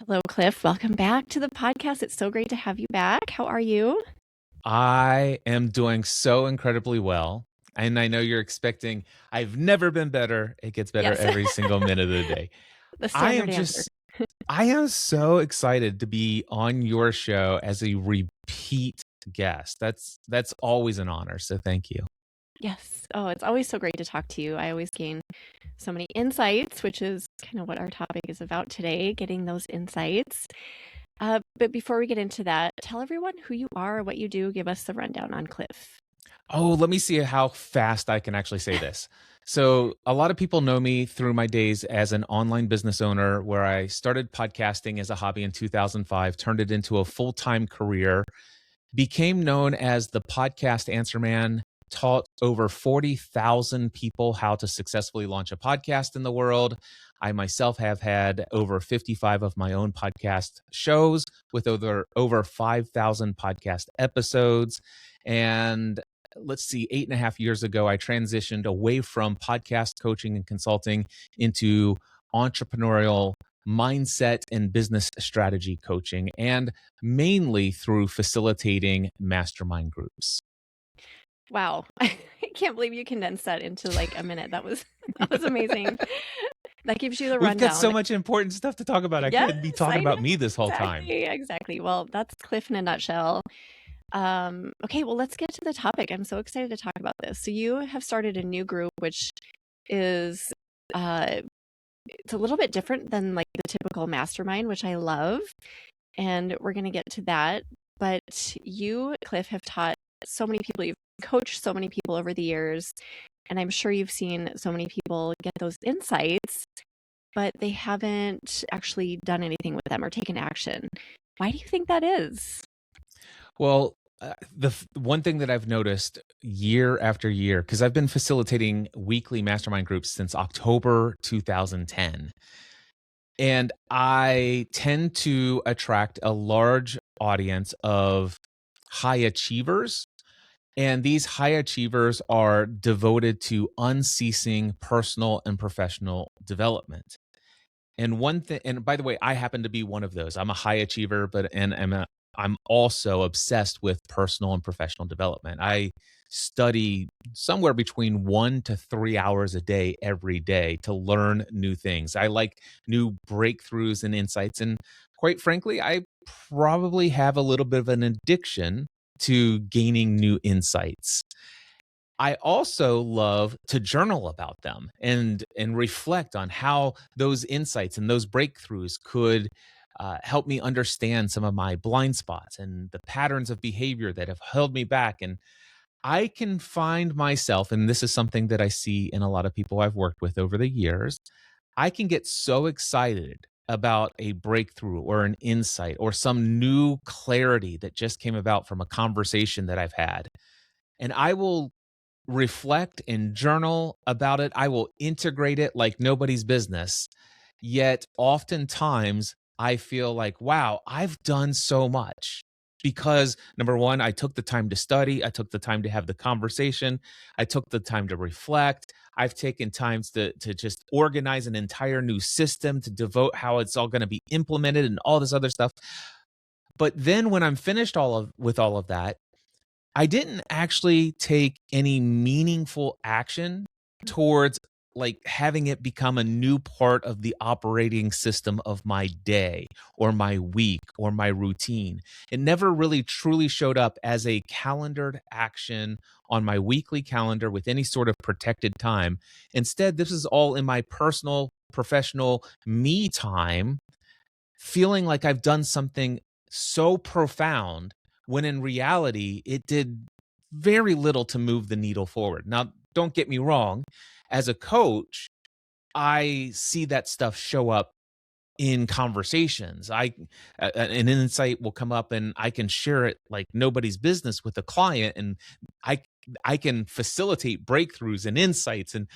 Hello, Cliff. Welcome back to the podcast. It's so great to have you back. How are you? I am doing so incredibly well. And I know you're expecting, I've never been better. It gets better Yes, every single minute of the day. the I am standard answer. just, I am so excited to be on your show as a repeat guest. That's always an honor. So thank you. Yes. Oh, it's always so great to talk to you. I always gain so many insights, which is kind of what our topic is about today, getting those insights. But before we get into that, tell everyone who you are, what you do. Give us the rundown on Cliff. Oh, let me see how fast I can actually say this. So, a lot of people know me through my days as an online business owner, where I started podcasting as a hobby in 2005, turned it into a full time career, became known as the podcast answer man, taught over 40,000 people how to successfully launch a podcast in the world. I myself have had over 55 of my own podcast shows with over 5,000 podcast episodes. And let's see, 8.5 years ago, I transitioned away from podcast coaching and consulting into entrepreneurial mindset and business strategy coaching, and mainly through facilitating mastermind groups. Wow. I can't believe you condensed that into like a minute. That was amazing. That gives you the We've got so rundown. much important stuff to talk about. I Yes, couldn't be talking I know. about me this whole time. Exactly. Well, that's Cliff in a nutshell. Okay, well, let's get to the topic. I'm so excited to talk about this. So you have started a new group, which is it's a little bit different than like the typical mastermind, which I love. And we're going to get to that. But you, Cliff, have taught so many people. You've coached so many people over the years. And I'm sure you've seen so many people get those insights, but they haven't actually done anything with them or taken action. Why do you think that is? Well, one thing that I've noticed year after year, because I've been facilitating weekly mastermind groups since October 2010, and I tend to attract a large audience of high achievers. And these high achievers are devoted to unceasing personal and professional development. And one thing, and by the way, I happen to be one of those. I'm a high achiever, I'm also obsessed with personal and professional development. I study somewhere between 1 to 3 hours a day every day to learn new things. I like new breakthroughs and insights. And quite frankly, I probably have a little bit of an addiction to gaining new insights. I also love to journal about them and reflect on how those insights and those breakthroughs could help me understand some of my blind spots and the patterns of behavior that have held me back. And I can find myself, and this is something that I see in a lot of people I've worked with over the years, I can get so excited about a breakthrough or an insight or some new clarity that just came about from a conversation that I've had. And I will reflect and journal about it. I will integrate it like nobody's business. Yet, oftentimes, I feel like, wow, I've done so much because number one, I took the time to study, I took the time to have the conversation, I took the time to reflect. I've taken times to just organize an entire new system to devote how it's all going to be implemented and all this other stuff. But then when I'm finished with all of that, I didn't actually take any meaningful action towards like having it become a new part of the operating system of my day or my week or my routine. It never really truly showed up as a calendared action on my weekly calendar with any sort of protected time. Instead, this is all in my personal, professional me time, feeling like I've done something so profound when in reality, it did very little to move the needle forward. Now, don't get me wrong. As a coach, I see that stuff show up in conversations. An insight will come up and I can share it like nobody's business with a client, and I I can facilitate breakthroughs and insights, and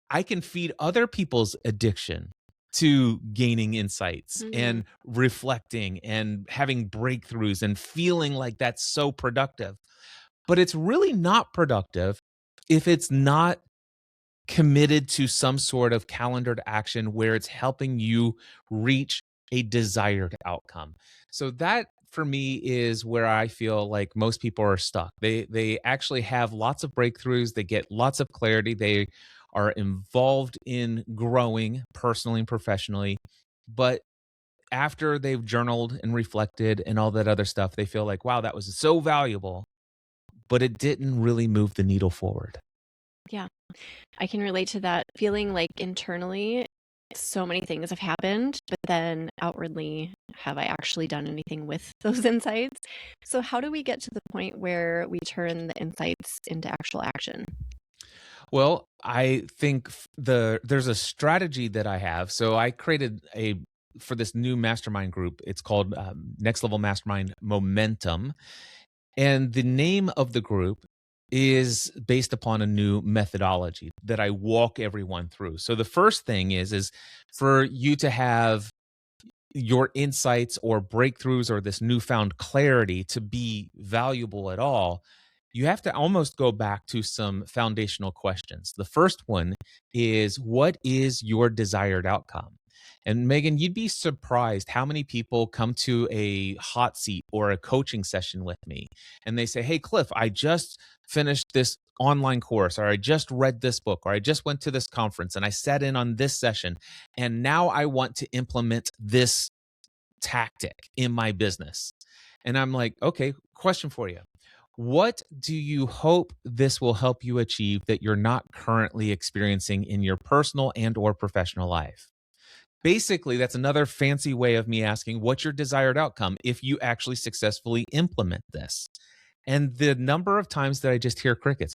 I can feed other people's addiction to gaining insights Mm-hmm. and reflecting and having breakthroughs and feeling like that's so productive. But it's really not productive if it's not committed to some sort of calendared action where it's helping you reach a desired outcome. So that for me is where I feel like most people are stuck. They actually have lots of breakthroughs, they get lots of clarity, they are involved in growing personally and professionally, but after they've journaled and reflected and all that other stuff, they feel like, wow, that was so valuable, but it didn't really move the needle forward. Yeah, I can relate to that feeling like internally so many things have happened, but then outwardly, have I actually done anything with those insights? So, how do we get to the point where we turn the insights into actual action? Well, I think there's a strategy that I have. So I created a for this new mastermind group. It's called Next Level Mastermind Momentum, and the name of the group is based upon a new methodology that I walk everyone through. So the first thing is for you to have your insights or breakthroughs or this newfound clarity to be valuable at all, you have to almost go back to some foundational questions. The first one is, what is your desired outcome? And Megan, you'd be surprised how many people come to a hot seat or a coaching session with me and they say, hey, Cliff, I just finished this online course, or I just read this book, or I just went to this conference and I sat in on this session. And now I want to implement this tactic in my business. And I'm like, okay, question for you. What do you hope this will help you achieve that you're not currently experiencing in your personal and or professional life? Basically, that's another fancy way of me asking what's your desired outcome if you actually successfully implement this. And the number of times that I just hear crickets,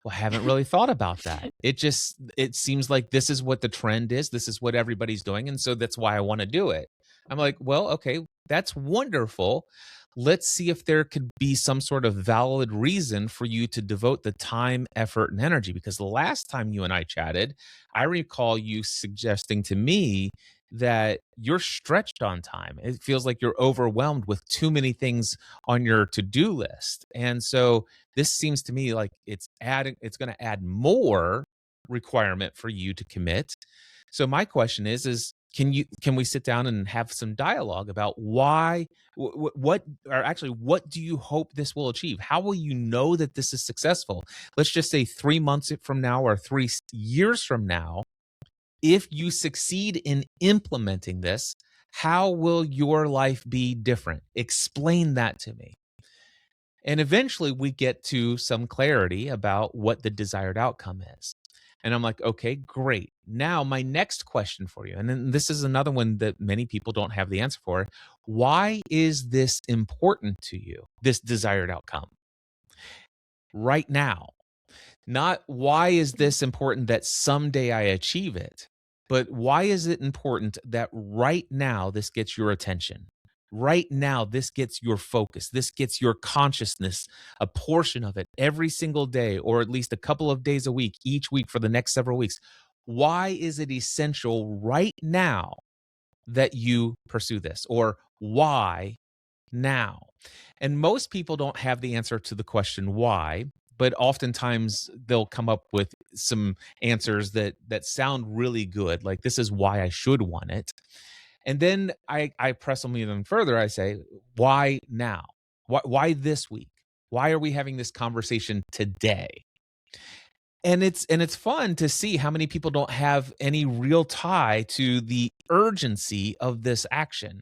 well, I haven't really thought about that. It seems like this is what the trend is. This is what everybody's doing. And so that's why I want to do it. I'm like, well, okay, that's wonderful. Let's see if there could be some sort of valid reason for you to devote the time, effort, and energy. Because the last time you and I chatted, I recall you suggesting to me that you're stretched on time. It feels like you're overwhelmed with too many things on your to-do list. And so this seems to me like it's going to add more requirement for you to commit. So my question is can we sit down and have some dialogue about why what or actually what do you hope this will achieve? How will you know that this is successful? Let's just say 3 months from now or 3 years from now, if you succeed in implementing this, how will your life be different? Explain that to me. And eventually we get to some clarity about what the desired outcome is. And I'm like, okay, great. Now, my next question for you, and then this is another one that many people don't have the answer for. Why is this important to you, this desired outcome? Right now. Not why is this important that someday I achieve it, but why is it important that right now this gets your attention? Right now, this gets your focus. This gets your consciousness, a portion of it every single day, or at least a couple of days a week, each week for the next several weeks. Why is it essential right now that you pursue this? Or why now? And most people don't have the answer to the question why, but oftentimes they'll come up with some answers that sound really good, like this is why I should want it. And then I press them even further. I say, why now? Why this week? Why are we having this conversation today? And it's fun to see how many people don't have any real tie to the urgency of this action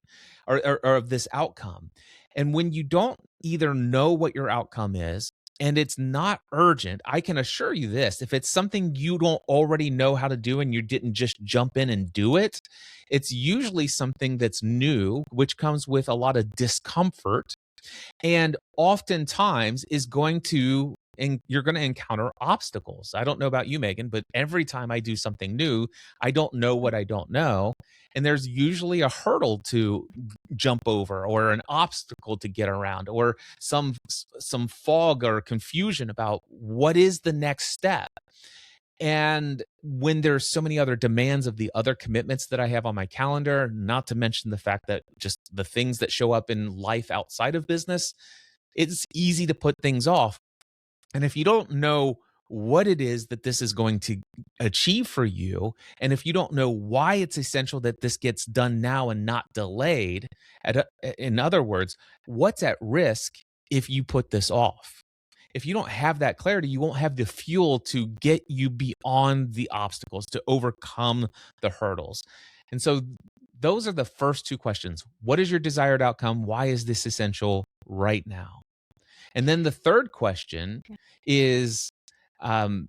or of this outcome. And when you don't either know what your outcome is and it's not urgent, I can assure you this, if it's something you don't already know how to do and you didn't just jump in and do it, it's usually something that's new, which comes with a lot of discomfort and oftentimes is going to and you're going to encounter obstacles. I don't know about you, Megan, but every time I do something new, I don't know what I don't know. And there's usually a hurdle to jump over or an obstacle to get around or some fog or confusion about what is the next step. And when there's so many other demands of the other commitments that I have on my calendar, not to mention the fact that just the things that show up in life outside of business, it's easy to put things off. And if you don't know what it is that this is going to achieve for you. And if you don't know why it's essential that this gets done now and not delayed, in other words, what's at risk if you put this off? If you don't have that clarity, you won't have the fuel to get you beyond the obstacles, to overcome the hurdles. And so those are the first two questions. What is your desired outcome? Why is this essential right now? And then the third question is, um,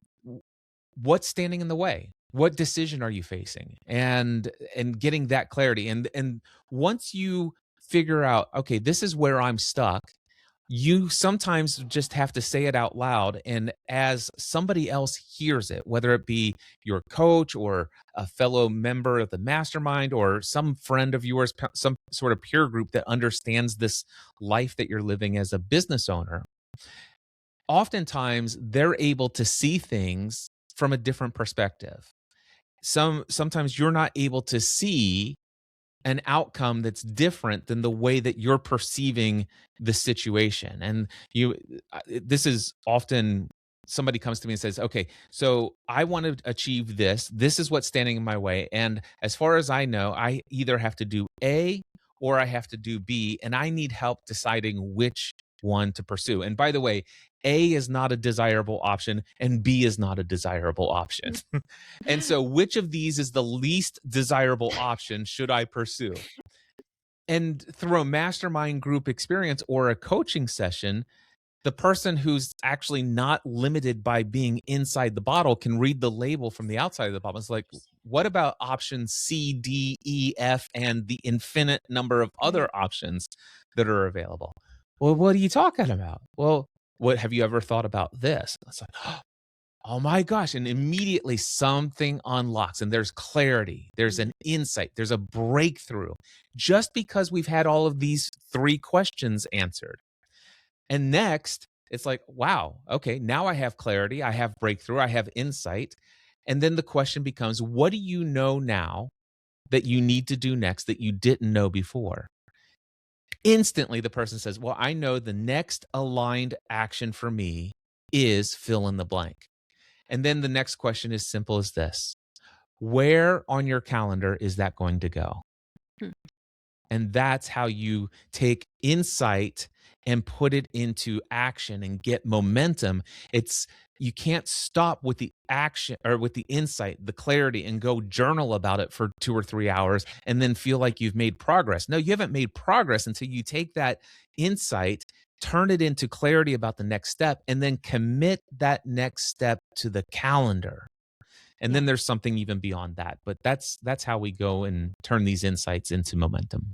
what's standing in the way? What decision are you facing? And getting that clarity. And once you figure out, okay, this is where I'm stuck, you sometimes just have to say it out loud. And as somebody else hears it, whether it be your coach or a fellow member of the mastermind or some friend of yours, some sort of peer group that understands this life that you're living as a business owner, oftentimes they're able to see things from a different perspective. Sometimes you're not able to see an outcome that's different than the way that you're perceiving the situation. And this is often somebody comes to me and says, okay, so I want to achieve this. This is what's standing in my way. And as far as I know, I either have to do A or I have to do B, and I need help deciding which one to pursue. And by the way, A is not a desirable option and B is not a desirable option. And so which of these is the least desirable option should I pursue? And through a mastermind group experience or a coaching session, the person who's actually not limited by being inside the bottle can read the label from the outside of the bottle. It's like, what about options C, D, E, F, and the infinite number of other options that are available? Well, what are you talking about? Well, what have you ever thought about this? It's like, oh my gosh. And immediately something unlocks and there's clarity, there's an insight, there's a breakthrough just because we've had all of these three questions answered. And next, it's like, wow, okay, now I have clarity, I have breakthrough, I have insight. And then the question becomes, what do you know now that you need to do next that you didn't know before? Instantly, the person says, well, I know the next aligned action for me is fill in the blank. And then the next question is simple as this: where on your calendar is that going to go? And that's how you take insight and put it into action and get momentum. You can't stop with the action or with the insight, the clarity, and go journal about it for 2 or 3 hours and then feel like you've made progress. No, you haven't made progress until you take that insight, turn it into clarity about the next step, and then commit that next step to the calendar. And then there's something even beyond that. But that's how we go and turn these insights into momentum.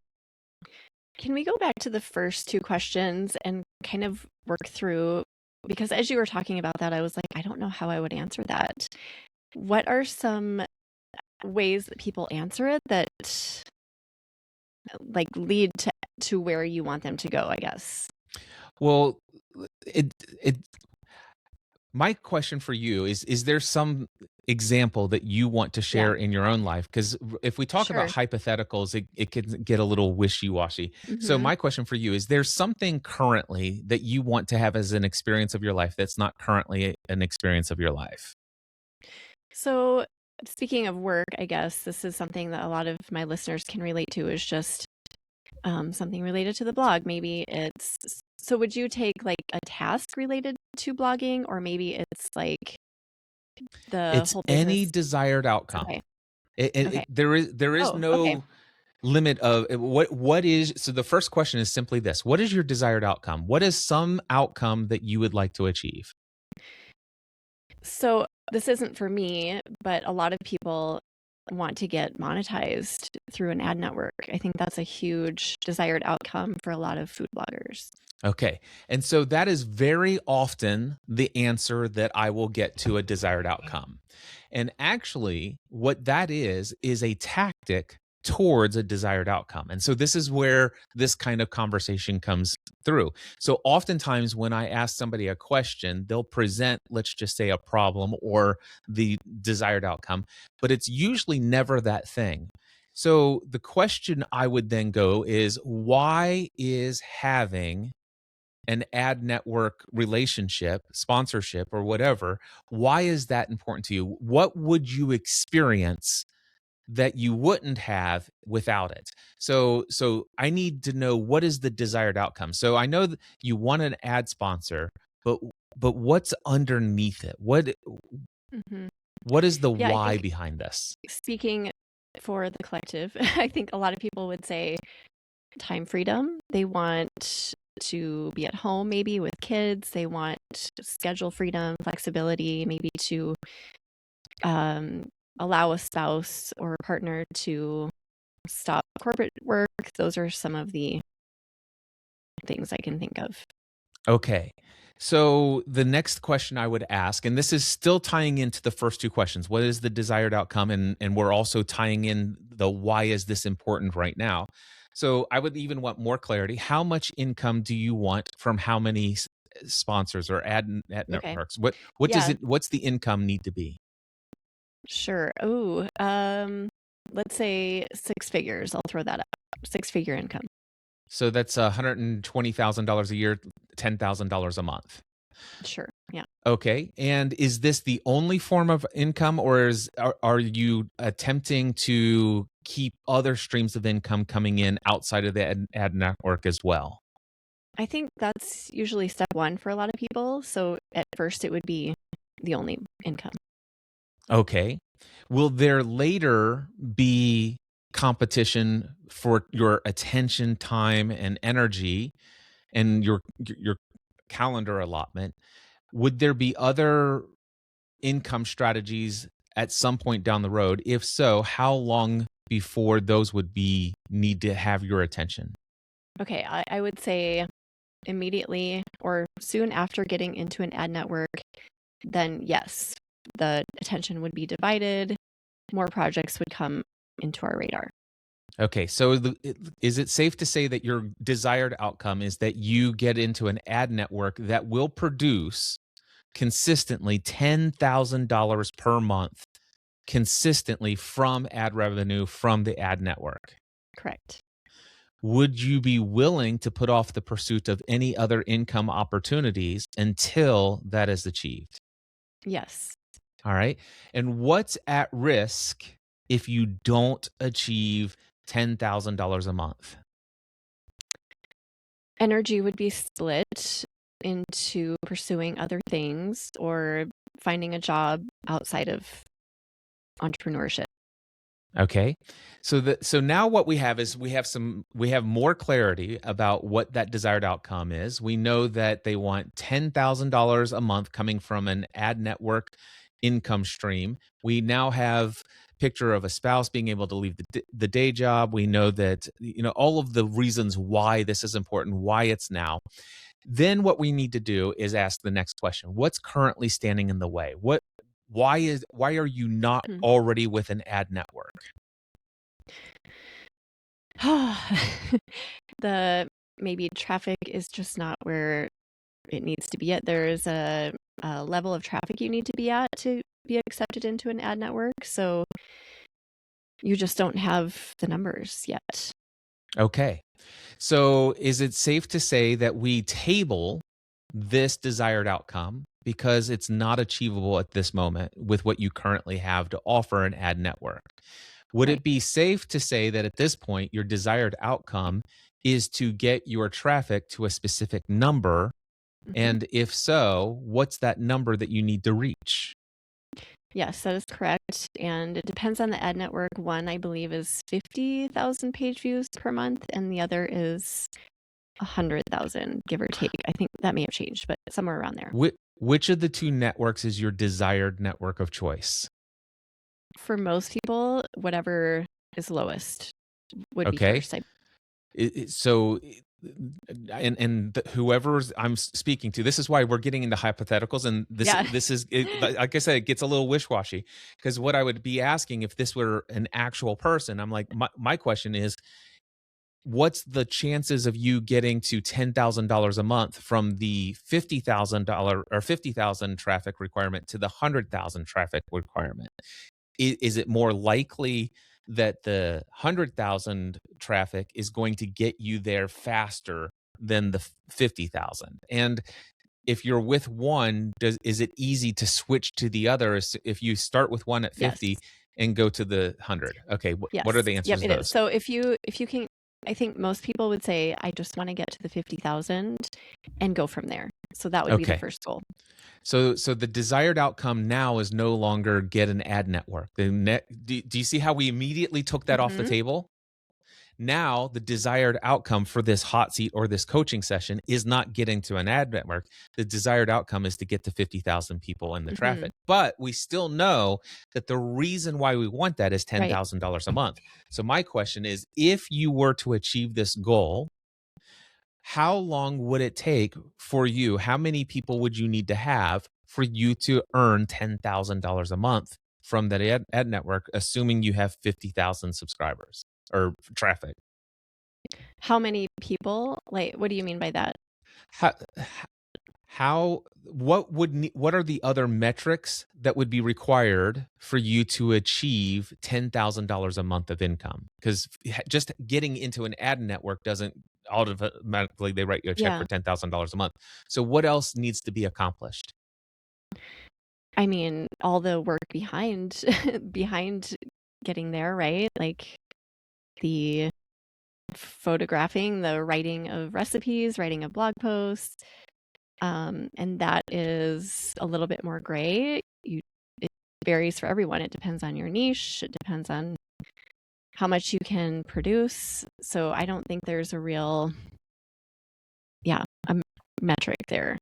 Can we go back to the first two questions and kind of work through, because as you were talking about that, I was like, I don't know how I would answer that. What are some ways that people answer it that like lead to where you want them to go, I guess? Well, my question for you is there some example that you want to share in your own life? Because if we talk about hypotheticals, it can get a little wishy-washy. So my question for you is, there something currently that you want to have as an experience of your life that's not currently an experience of your life? So speaking of work, I guess this is something that a lot of my listeners can relate to, is just something related to the blog. Maybe so would you take like a task related to blogging, or maybe it's like the It's whole any business? desired outcome. Okay. There is no limit of what is. So the first question is simply this: what is your desired outcome? What is some outcome that you would like to achieve? So this isn't for me, but a lot of people want to get monetized through an ad network. I think that's a huge desired outcome for a lot of food bloggers. Okay. And so that is very often the answer that I will get to a desired outcome. And actually, what that is a tactic towards a desired outcome. And so this is where this kind of conversation comes through. So oftentimes when I ask somebody a question, they'll present, let's just say, a problem or the desired outcome, but it's usually never that thing. So the question I would then go is, why is having an ad network relationship, sponsorship, or whatever, why is that important to you? What would you experience that you wouldn't have without it? So I need to know, what is the desired outcome. So I know that you want an ad sponsor, but what's underneath it? Mhm. What is the Yeah, I why think behind this? speaking for the collective, I think a lot of people would say time freedom. They want to be at home maybe with kids. They want schedule freedom, flexibility, maybe to um, allow a spouse or a partner to stop corporate work. Those are some of the things I can think of. Okay. So the next question I would ask, and this is still tying into the first two questions, what is the desired outcome? And we're also tying in the why is this important right now? So I would even want more clarity. How much income do you want from how many sponsors or ad Okay. networks? What does Yeah, it what's the income need to be? sure. Oh, let's say six figures. I'll throw that up. Six-figure income. So that's $120,000 a year, $10,000 a month. Sure. Yeah. Okay. And is this the only form of income, or are you attempting to keep other streams of income coming in outside of the ad network as well? I think that's usually step one for a lot of people. So at first, it would be the only income. Okay. Will there later be competition for your attention, time, and energy, and your calendar allotment? Would there be other income strategies at some point down the road? If so, how long before those would be need to have your attention? Okay. I would say immediately or soon after getting into an ad network, then yes, the attention would be divided. More projects would come into our radar. Okay, so is it safe to say that your desired outcome is that you get into an ad network that will produce consistently $10,000 per month consistently from ad revenue from the ad network? Correct. Would you be willing to put off the pursuit of any other income opportunities until that is achieved? Yes. All right. And what's at risk if you don't achieve $10,000 a month? Energy would be split into pursuing other things or finding a job outside of entrepreneurship. Okay. So now what we have is we have more clarity about what that desired outcome is. We know that they want $10,000 a month coming from an ad network income stream. We now have picture of a spouse being able to leave the day job. We know that all of the reasons why this is important, why it's now. Then what we need to do is ask the next question. What's currently standing in the way? Why are you not Hmm. already with an ad network? The maybe traffic is just not where it needs to be at. There's a level of traffic you need to be at to be accepted into an ad network. So you just don't have the numbers yet. Okay. So is it safe to say that we table this desired outcome because it's not achievable at this moment with what you currently have to offer an ad network? Would Right. it be safe to say that at this point, your desired outcome is to get your traffic to a specific number? Hmm. And if so, what's that number that you need to reach? Yes, that is correct. And it depends on the ad network. One, I believe, is 50,000 page views per month, and the other is 100,000, give or take. I think that may have changed, but somewhere around there. Which of the two networks is your desired network of choice? For most people, whatever is lowest would be Okay. first. So whoever I'm speaking to, this is why we're getting into hypotheticals, and Yeah. like I said, it gets a little wish-washy, because what I would be asking if this were an actual person, I'm like, my question is, what's the chances of you getting to $10,000 a month from the $50,000 or 50,000 traffic requirement to the 100,000 traffic requirement? Is it more likely that the 100,000 traffic is going to get you there faster than the 50,000. And if you're with one, is it easy to switch to the other if you start with one at Yes. 50 and go to the 100? Okay, Yes. what are the answers Yep, to it is. those? So if you can, I think most people would say, I just want to get to the 50,000 and go from there. So that would be the Okay. first goal. So the desired outcome now is no longer get an ad network. Do you see how we immediately took that off the Mhm. table? Now the desired outcome for this hot seat or this coaching session is not getting to an ad network. The desired outcome is to get to 50,000 people in the Mhm. traffic. But we still know that the reason why we want that is Right. $10,000 a month. So my question is, if you were to achieve this goal, how long would it take for you? How many people would you need to have for you to earn $10,000 a month from that ad network, assuming you have 50,000 subscribers or traffic? How many people? Like, what do you mean by that? How, what are the other metrics that would be required for you to achieve $10,000 a month of income? Because just getting into an ad network doesn't automatically they write you a check Yeah. for $10,000 a month. So what else needs to be accomplished? I mean, all the work behind behind getting there, right? Like the photographing, the writing of recipes, writing of blog posts, and that is a little bit more gray. It varies for everyone. It depends on your niche. It depends on how much you can produce. So I don't think there's a real, a metric there.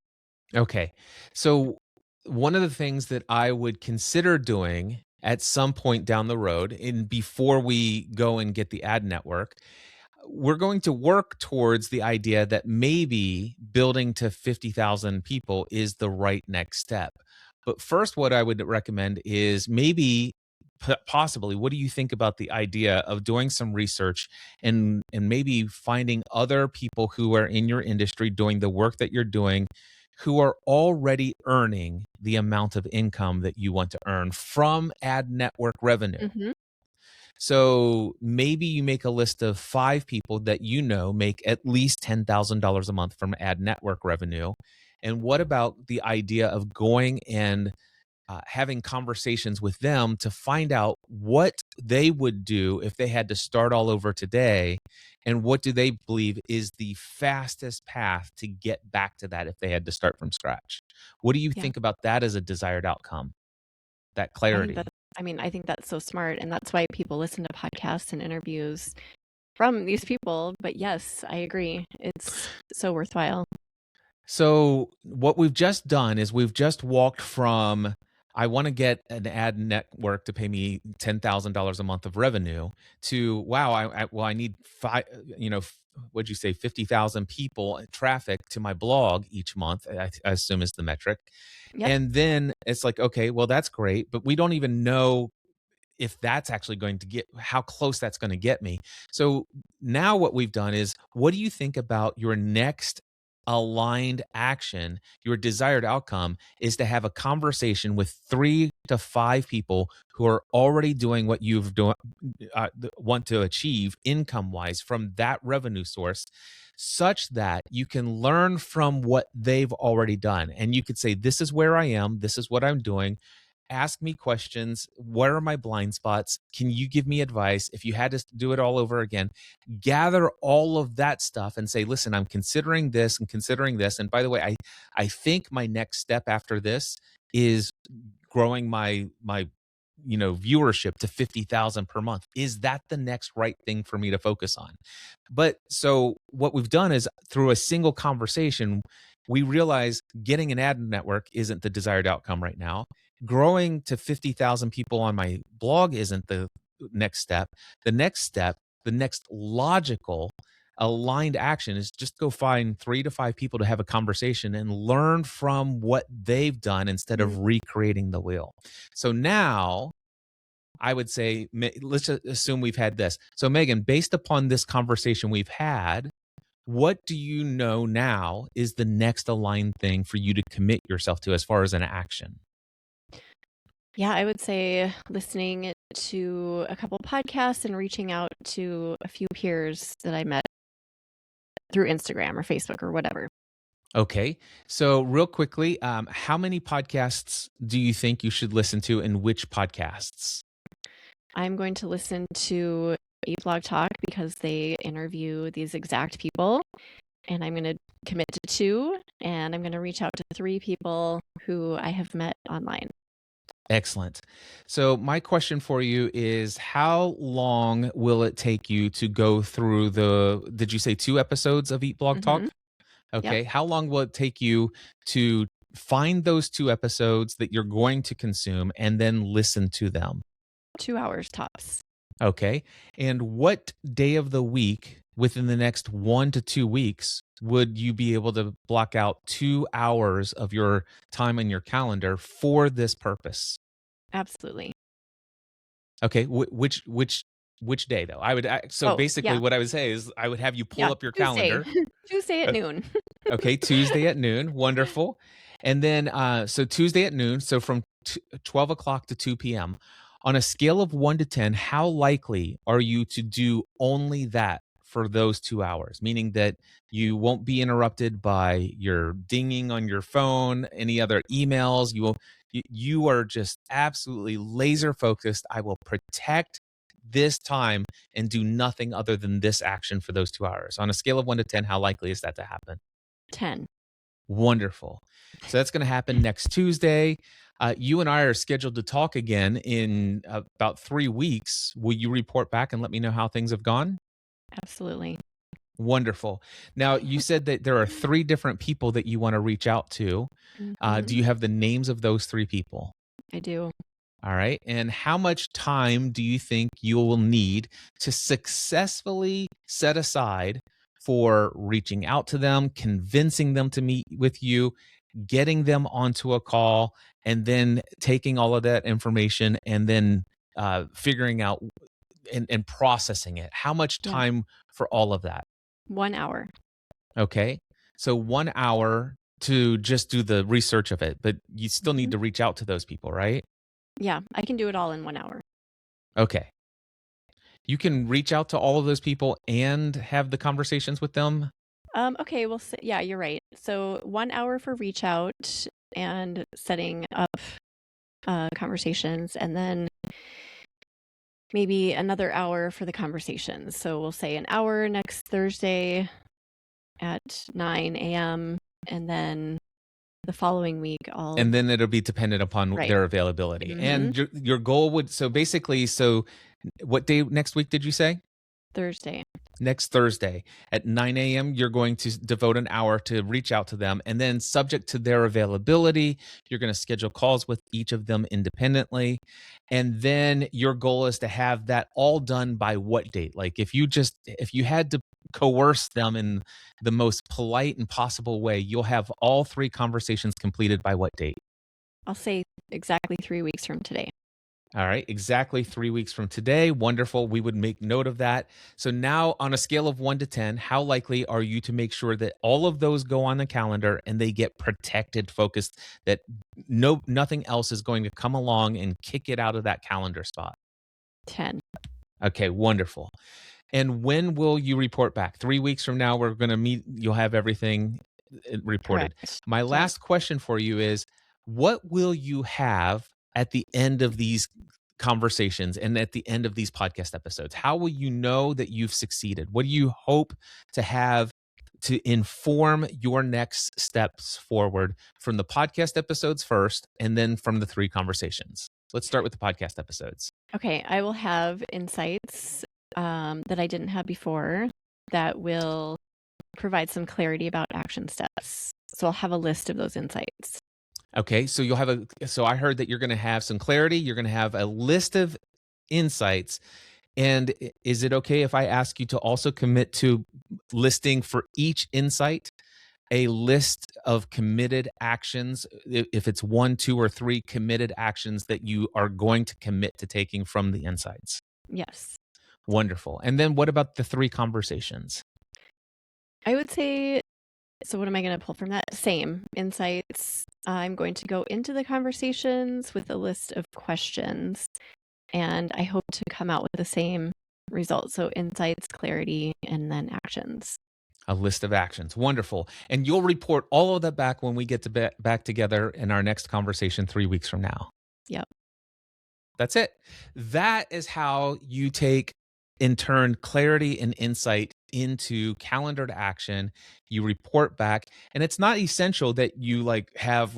Okay. So one of the things that I would consider doing at some point down the road, and before we go and get the ad network, we're going to work towards the idea that maybe building to 50,000 people is the right next step. But first, what I would recommend is maybe possibly, what do you think about the idea of doing some research and maybe finding other people who are in your industry doing the work that you're doing, who are already earning the amount of income that you want to earn from ad network revenue? Mhm. So maybe you make a list of 5 people that you know make at least $10,000 a month from ad network revenue. And what about the idea of going and having conversations with them to find out what they would do if they had to start all over today? And what do they believe is the fastest path to get back to that if they had to start from scratch? What do you Yeah. think about that as a desired outcome, that I think that clarity? I mean, I think that's so smart, and that's why people listen to podcasts and interviews from these people. But yes, I agree. It's so worthwhile. So what we've just done is we've just walked from I want to get an ad network to pay me $10,000 a month of revenue to wow, I need five, what'd you say, 50,000 people traffic to my blog each month. I assume is the metric. Yep. And then it's like, okay, well that's great, but we don't even know if that's actually going to get how close that's going to get me. So now what we've done is what do you think about your next aligned action? Your desired outcome is to have a conversation with 3 to 5 people who are already doing what want to achieve income wise from that revenue source, such that you can learn from what they've already done. And you could say, this is where I am, this is what I'm doing. Ask me questions. Where are my blind spots? Can you give me advice? If you had to do it all over again, gather all of that stuff and say, listen, I'm considering this and considering this. And by the way, I think my next step after this is growing my viewership to 50,000 per month. Is that the next right thing for me to focus on? But so what we've done is through a single conversation, we realize getting an ad network isn't the desired outcome right now. Growing to 50,000 people on my blog isn't the next step. The next step, the next logical aligned action is just go find 3 to 5 people to have a conversation and learn from what they've done instead Mhm. of recreating the wheel. So now I would say, let's just assume we've had this. So, Megan, based upon this conversation we've had, what do you know now is the next aligned thing for you to commit yourself to as far as an action? Yeah, I would say listening to a couple podcasts and reaching out to a few peers that I met through Instagram or Facebook or whatever. Okay. So real quickly, how many podcasts do you think you should listen to, and which podcasts? I'm going to listen to Eat Blog Talk because they interview these exact people, and I'm going to commit to 2, and I'm going to reach out to 3 people who I have met online. Excellent. So my question for you is, how long will it take you to go through did you say 2 episodes of Eat Blog Mm-hmm. Talk? Yep. Okay. How long will it take you to find those 2 episodes that you're going to consume and then listen to them? 2 hours tops. Okay. And what day of the week within the next 1 to 2 weeks would you be able to block out 2 hours of your time in your calendar for this purpose? Absolutely. Okay. Which day though? So Oh, basically yeah. what I would say is I would have you pull Yeah. up your Tuesday. calendar. Tuesday at noon. Okay, Tuesday at noon. Wonderful. And then, so Tuesday at noon, so from 12 o'clock to 2 p.m. On a scale of 1 to 10, how likely are you to do only that for those 2 hours? Meaning that you won't be interrupted by your dinging on your phone, any other emails. You are just absolutely laser focused. I will protect this time and do nothing other than this action for those 2 hours. On a scale of 1 to 10, how likely is that to happen? 10. Wonderful. So that's going to happen next Tuesday. You and I are scheduled to talk again in about 3 weeks. Will you report back and let me know how things have gone? Absolutely. Wonderful. Now, you said that there are 3 different people that you want to reach out to. Do Mm-hmm. you have the names of those 3 people? I do. All right. And how much time do you think you will need to successfully set aside for reaching out to them, convincing them to meet with you, getting them onto a call, and then taking all of that information and then figuring out and processing it? How much Yeah. time for all of that? 1 hour. Okay. So 1 hour to just do the research of it, but you still need Mhm. to reach out to those people, right? Yeah, I can do it all in 1 hour. Okay. You can reach out to all of those people and have the conversations with them. Okay, well, yeah, you're right. So 1 hour for reach out and setting up conversations, and then maybe another hour for the conversations. So we'll say an hour next Thursday at 9 a.m. And then the following week, And then it'll be dependent upon right. their availability. Mm-hmm. And your goal would, so basically, so what day next week did you say? Thursday. Next Thursday at 9 a.m., you're going to devote an hour to reach out to them. And then, subject to their availability, you're going to schedule calls with each of them independently. And then your goal is to have that all done by what date? Like if you had to coerce them in the most polite and possible way, you'll have all 3 conversations completed by what date? I'll say exactly 3 weeks from today. All right, exactly 3 weeks from today. Wonderful. We would make note of that. So now, on a scale of 1 to 10, how likely are you to make sure that all of those go on the calendar and they get protected, focused, that nothing else is going to come along and kick it out of that calendar spot? 10. Okay, wonderful. And when will you report back? 3 weeks from now, we're going to meet. You'll have everything reported. Correct. My Yeah. last question for you is, what will you have at the end of these conversations and at the end of these podcast episodes? How will you know that you've succeeded? What do you hope to have to inform your next steps forward from the podcast episodes first, and then from the 3 conversations? Let's start with the podcast episodes. Okay, I will have insights that I didn't have before that will provide some clarity about action steps. So I'll have a list of those insights. Okay, so so I heard that you're going to have some clarity, you're going to have a list of insights. And is it okay if I ask you to also commit to listing for each insight a list of committed actions, if it's 1, 2, or 3 committed actions that you are going to commit to taking from the insights? Yes. Wonderful. And then what about the 3 conversations? I would say, so what am I going to pull from that? Same insights. I'm going to go into the conversations with a list of questions, and I hope to come out with the same results. So insights, clarity, and then actions. A list of actions. Wonderful. And you'll report all of that back when we get to back together in our next conversation 3 weeks from now. Yep. That's it. That is how you take, in turn, clarity and insight into calendared action. You report back, and it's not essential that you have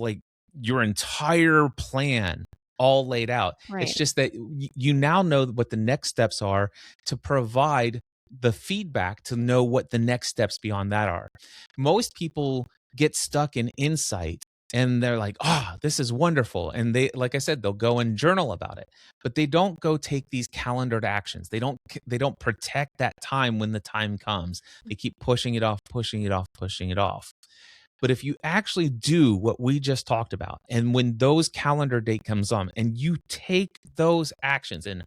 your entire plan all laid out. It's Right. just that you now know what the next steps are to provide the feedback to know what the next steps beyond that are. Most people get stuck in insight and they're like, "Oh, this is wonderful." And they, like I said, they'll go and journal about it, but they don't go take these calendared actions. They don't protect that time when the time comes. They keep pushing it off, pushing it off, pushing it off. But if you actually do what we just talked about, and when those calendar date comes on and you take those actions, and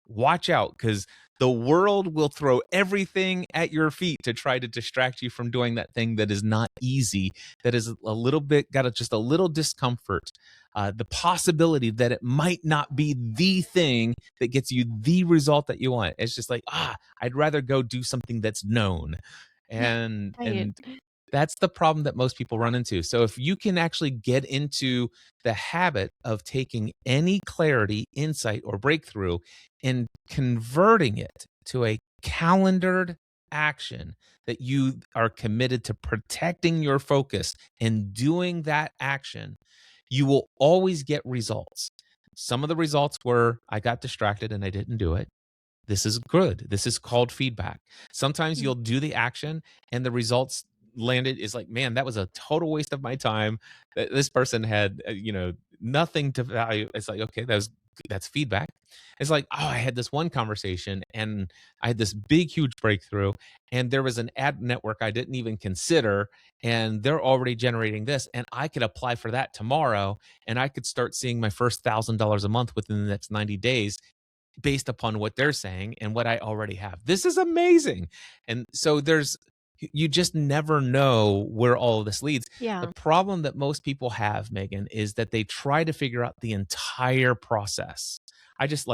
watch out, because the world will throw everything at your feet to try to distract you from doing that thing that is not easy, that is a little bit just a little discomfort. The possibility that it might not be the thing that gets you the result that you want. It's just like, I'd rather go do something that's known. And Right. and that's the problem that most people run into. So if you can actually get into the habit of taking any clarity, insight, or breakthrough and converting it to a calendared action, that you are committed to protecting your focus and doing that action, you will always get results. Some of the results were, I got distracted and I didn't do it. This is good. This is called feedback. Sometimes Mm. you'll do the action and the results landed is like, man, that was a total waste of my time. This person had, nothing to value. It's like, okay, that's feedback. It's like, oh, I had this one conversation and I had this big, huge breakthrough, and there was an ad network I didn't even consider, and they're already generating this, and I could apply for that tomorrow, and I could start seeing my first $1,000 a month within the next 90 days based upon what they're saying and what I already have. This is amazing. And so you just never know where all of this leads. The Yeah. problem that most people have, Megan, is that they try to figure out the entire process. I just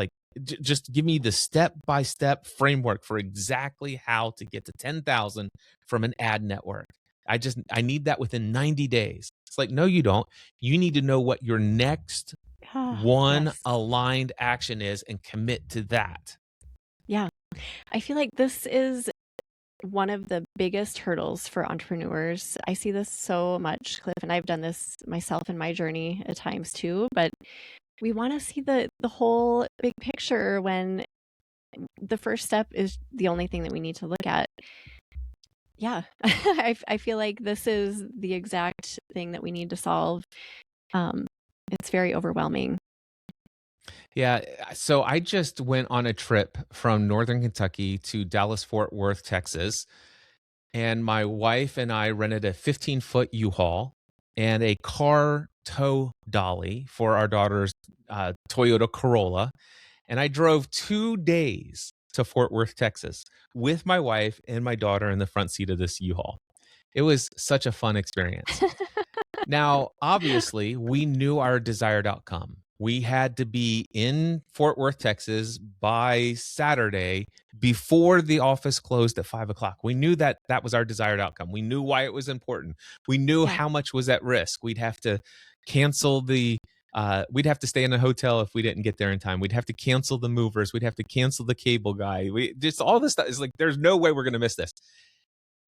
just give me the step-by-step framework for exactly how to get to 10,000 from an ad network. I need that within 90 days. It's like, no, you don't. You need to know what your next one Yes. aligned action is and commit to that. Yeah. I feel like this is one of the biggest hurdles for entrepreneurs. I see this so much, Cliff, and I've done this myself in my journey at times too, but we want to see the whole big picture when the first step is the only thing that we need to look at. Yeah. I feel like this is the exact thing that we need to solve. It's very overwhelming. Yeah. So I just went on a trip from Northern Kentucky to Dallas, Fort Worth, Texas. And my wife and I rented a 15-foot U-Haul and a car tow dolly for our daughter's Toyota Corolla. And I drove 2 days to Fort Worth, Texas with my wife and my daughter in the front seat of this U-Haul. It was such a fun experience. Now, obviously, we knew our desired outcome. We had to be in Fort Worth, Texas by Saturday before the office closed at 5 o'clock. We knew that that was our desired outcome. We knew why it was important. We knew Yeah. how much was at risk. We'd have to cancel we'd have to stay in a hotel if we didn't get there in time. We'd have to cancel the movers. We'd have to cancel the cable guy. We just all this stuff is like, there's no way we're going to miss this.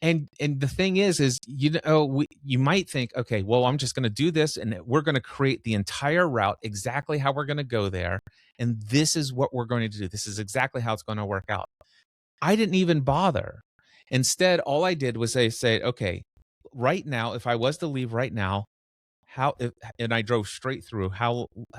And the thing is you might think, okay, well, I'm just going to do this, and we're going to create the entire route exactly how we're going to go there, and this is what we're going to do. This is exactly how it's going to work out. I didn't even bother. Instead, all I did was say, okay, right now, if I was to leave right now, and I drove straight through,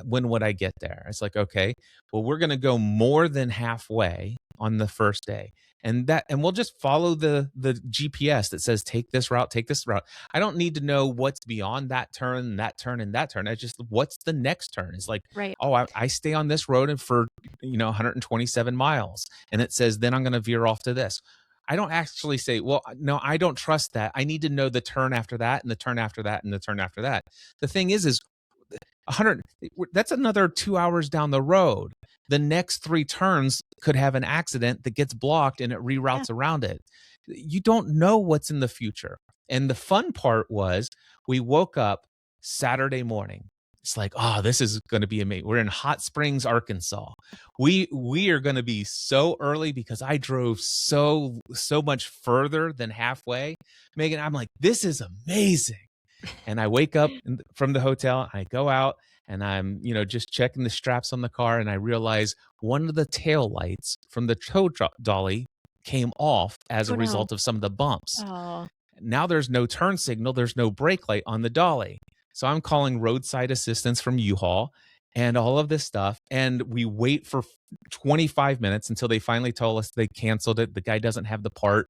when would I get there? It's like, okay, well, we're going to go more than halfway on the first day. And we'll just follow the GPS that says, take this route, take this route. I don't need to know what's beyond that turn and that turn and that turn. I just, what's the next turn? It's like, Right. oh, I stay on this road and for 127 miles. And it says, then I'm going to veer off to this. I don't actually say, well, no, I don't trust that. I need to know the turn after that and the turn after that and the turn after that. The thing is 100, that's another 2 hours down the road. The next 3 turns could have an accident that gets blocked and it reroutes around it. You don't know what's in the future. And the fun part was we woke up Saturday morning. It's like, oh, this is going to be amazing. We're in Hot Springs, Arkansas. We are going to be so early because I drove so much further than halfway. Megan, I'm like, this is amazing. And I wake up from the hotel, I go out, and I'm, just checking the straps on the car, and I realize one of the tail lights from the dolly came off as Oh a no. result of some of the bumps. Oh, Now there's no turn signal, there's no brake light on the dolly. So I'm calling roadside assistance from U-Haul and all of this stuff. And we wait for 25 minutes until they finally told us they canceled it. The guy doesn't have the part.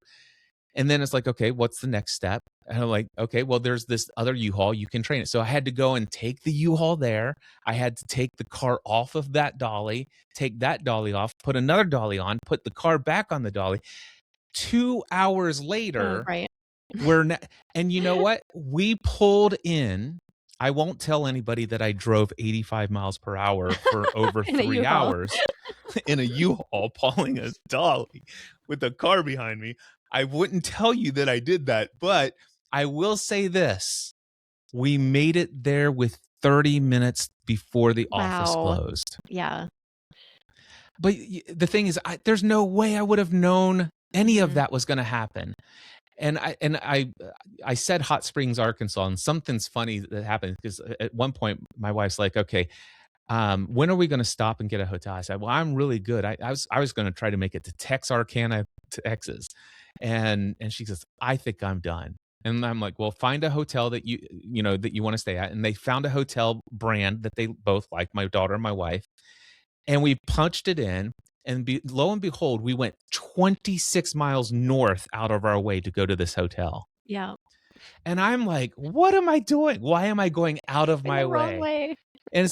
And then it's like, okay, what's the next step? And I'm like, okay, well, there's this other U-Haul, you can train it. So I had to go and take the U-Haul there. I had to take the car off of that dolly, take that dolly off, put another dolly on, put the car back on the dolly. 2 hours later, right. and you know what? We pulled in. I won't tell anybody that I drove 85 miles per hour for over In a 3 U-Haul. hours in a U-Haul pulling a dolly with a car behind me. I wouldn't tell you that I did that, but I will say this. We made it there with 30 minutes before the office Wow. closed. Yeah. But the thing is, there's no way I would have known any of Mhm. that was going to happen. And I said Hot Springs, Arkansas, and something's funny that happened because at one point my wife's like, okay, when are we going to stop and get a hotel? I said, well, I'm really good. I was going to try to make it to Texarkana, Texas. And she says, I think I'm done. And I'm like, well, find a hotel that that you want to stay at. And they found a hotel brand that they both like, my daughter and my wife. And we punched it in. And lo and behold, we went 26 miles north out of our way to go to this hotel. Yeah. And I'm like, what am I doing? Why am I going out of In my the wrong way? way. And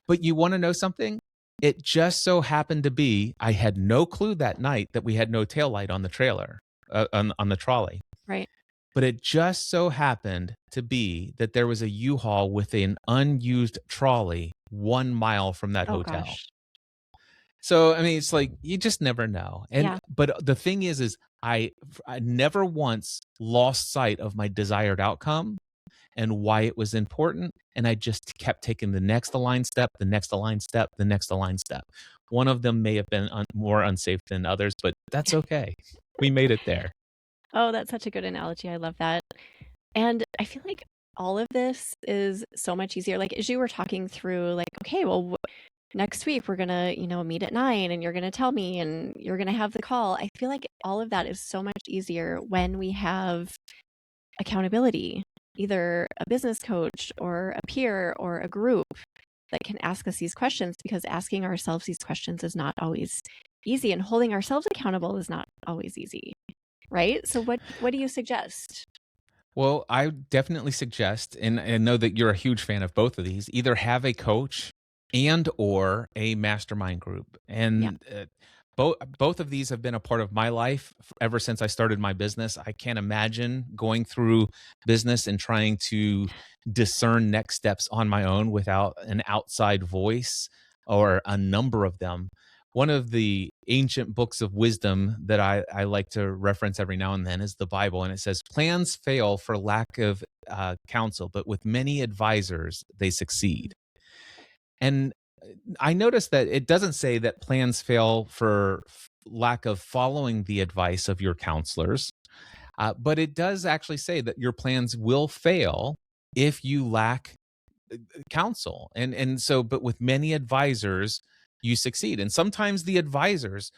but you want to know something? It just so happened to be, I had no clue that night that we had no taillight on the trailer, on the trolley. Right. But it just so happened to be that there was a U-Haul with an unused trolley 1 mile from that Oh hotel. gosh. So, I mean, it's like, you just never know. Yeah. But the thing is I never once lost sight of my desired outcome and why it was important. And I just kept taking the next aligned step, the next aligned step, the next aligned step. One of them may have been more unsafe than others, but that's okay. We made it there. Oh, that's such a good analogy. I love that. And I feel like all of this is so much easier. Like as you were talking through, like, okay, well, next week we're gonna, meet at 9 and you're gonna tell me and you're gonna have the call. I feel like all of that is so much easier when we have accountability, either a business coach or a peer or a group that can ask us these questions, because asking ourselves these questions is not always easy and holding ourselves accountable is not always easy. Right? So what do you suggest? Well, I definitely suggest, and I know that you're a huge fan of both of these, either have a coach and or a mastermind group. Yeah. And both of these have been a part of my life ever since I started my business. I can't imagine going through business and trying to discern next steps on my own without an outside voice or a number of them. One of the ancient books of wisdom that I like to reference every now and then is the Bible. And it says, plans fail for lack of counsel, but with many advisors, they succeed. And I noticed that it doesn't say that plans fail for lack of following the advice of your counselors, but it does actually say that your plans will fail if you lack counsel. And so, but with many advisors, you succeed. And sometimes the advisors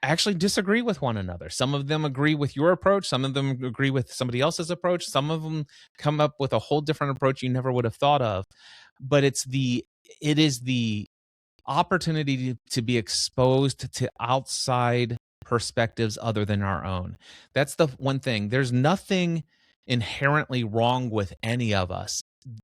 actually disagree with one another. Some of them agree with your approach. Some of them agree with somebody else's approach. Some of them come up with a whole different approach you never would have thought of. But it is the opportunity to be exposed to outside perspectives other than our own. That's the one thing. There's nothing inherently wrong with any of us,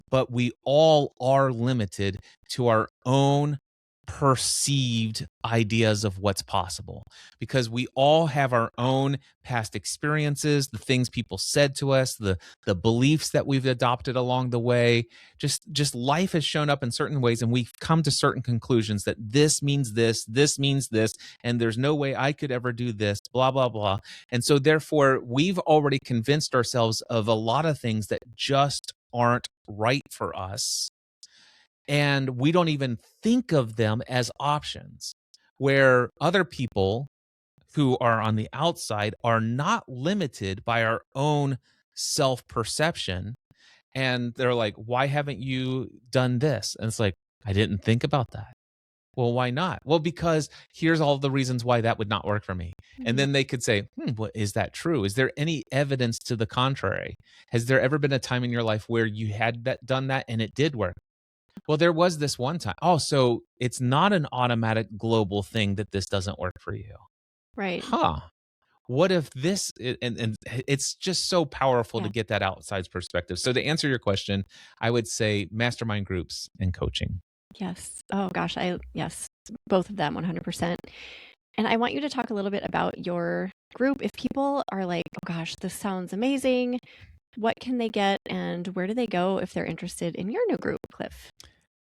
but we all are limited to our own perceived ideas of what's possible, because we all have our own past experiences, the things people said to us, the beliefs that we've adopted along the way. Just life has shown up in certain ways, and we've come to certain conclusions that this means this means this, and there's no way I could ever do this, blah blah blah. And so therefore we've already convinced ourselves of a lot of things that just aren't right for us, and we don't even think of them as options, where other people who are on the outside are not limited by our own self perception. And they're like, why haven't you done this? And it's like, I didn't think about that. Well, why not? Well, because here's all the reasons why that would not work for me. And Mhm. then they could say, well, is that true? Is there any evidence to the contrary? Has there ever been a time in your life where you had done that and it did work? Well, there was this one time. Oh, so it's not an automatic global thing that this doesn't work for you. Right. Huh. What if this, and it's just so powerful to Yeah. get that outside perspective. So to answer your question, I would say mastermind groups and coaching. Yes. Oh gosh, yes, both of them 100%. And I want you to talk a little bit about your group. If people are like, "Oh gosh, this sounds amazing. What can they get and where do they go if they're interested in your new group, Cliff?"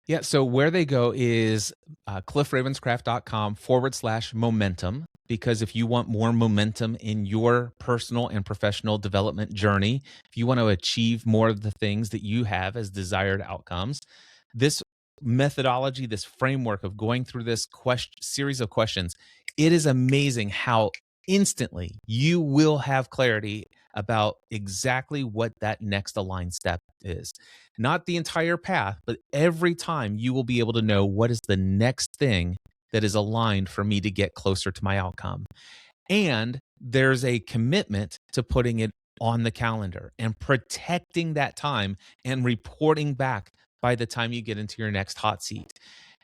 Yeah. So where they go is cliffravenscraft.com/momentum. Because if you want more momentum in your personal and professional development journey, if you want to achieve more of the things that you have as desired outcomes, this methodology, this framework of going through this series of questions, it is amazing how instantly you will have clarity about exactly what that next aligned step is. Not the entire path, but every time you will be able to know what is the next thing that is aligned for me to get closer to my outcome. And there's a commitment to putting it on the calendar and protecting that time and reporting back by the time you get into your next hot seat.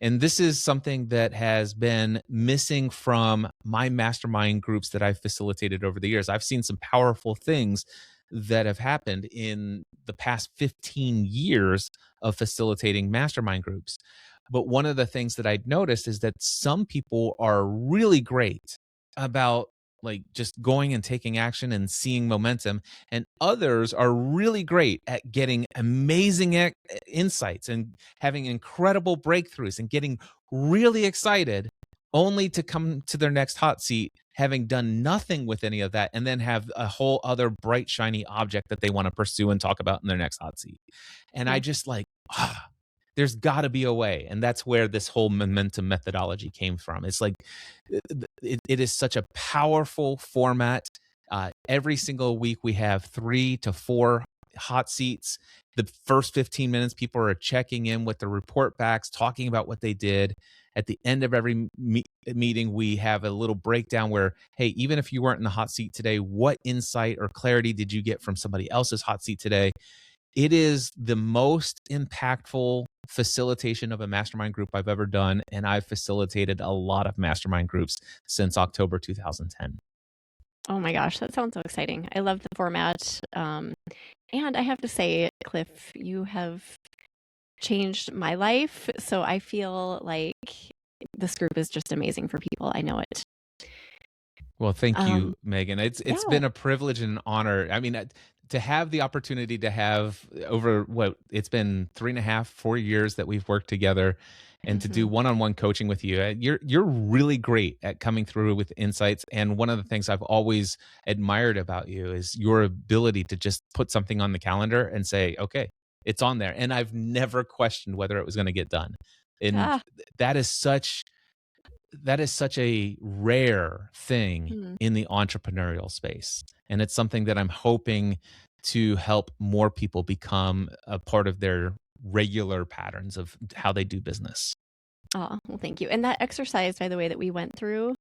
And this is something that has been missing from my mastermind groups that I've facilitated over the years. I've seen some powerful things that have happened in the past 15 years of facilitating mastermind groups. But one of the things that I'd noticed is that some people are really great about like just going and taking action and seeing momentum, and others are really great at getting amazing insights and having incredible breakthroughs and getting really excited, only to come to their next hot seat having done nothing with any of that, and then have a whole other bright shiny object that they want to pursue and talk about in their next hot seat. And I Yeah. just like, there's got to be a way. And that's where this whole momentum methodology came from. It's like it is such a powerful format. Every single week we have 3 to 4 hot seats. The first 15 minutes, people are checking in with the report backs, talking about what they did. At the end of every meeting, we have a little breakdown where, hey, even if you weren't in the hot seat today, what insight or clarity did you get from somebody else's hot seat today? It is the most impactful facilitation of a mastermind group I've ever done, and I've facilitated a lot of mastermind groups since October 2010. Oh my gosh, that sounds so exciting. I love the format. And I have to say, Cliff, you have changed my life. So I feel like this group is just amazing for people. I know it. Well, thank Um, you, Megan. It's yeah. been a privilege and an honor. I mean, to have the opportunity to have over what it's been 3.5, 4 years that we've worked together, and to do Mhm. one-on-one coaching with you. You're really great at coming through with insights. And one of the things I've always admired about you is your ability to just put something on the calendar and say, okay, it's on there. And I've never questioned whether it was going to get done. And Ah, that is such a rare thing hmm. in the entrepreneurial space. And it's something that I'm hoping to help more people become a part of their regular patterns of how they do business. Oh, well, thank you. And that exercise, by the way, that we went through,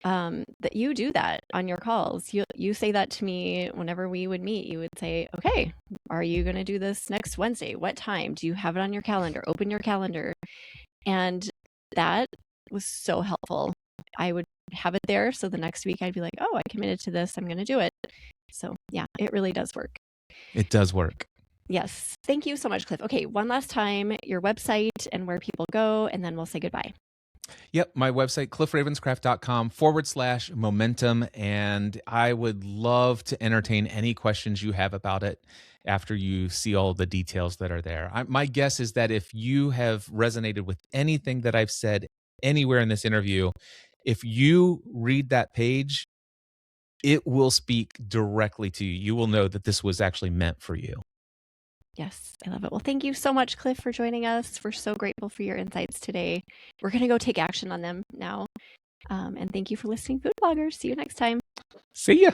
that you do that on your calls. You say that to me whenever we would meet. You would say, "Okay, are you going to do this next Wednesday? What time? Do you have it on your calendar? Open your calendar." And that was so helpful. I would have it there, so the next week I'd be like, "Oh, I committed to this. I'm going to do it." So, yeah, it really does work. It does work. Yes. Thank you so much, Cliff. Okay, one last time, your website and where people go, and then we'll say goodbye. Yep, my website, cliffravenscraft.com/momentum. And I would love to entertain any questions you have about it after you see all the details that are there. My guess is that if you have resonated with anything that I've said anywhere in this interview, if you read that page, it will speak directly to you. You will know that this was actually meant for you. Yes, I love it. Well, thank you so much, Cliff, for joining us. We're so grateful for your insights today. We're going to go take action on them now. And thank you for listening, Food Bloggers. See you next time. See ya.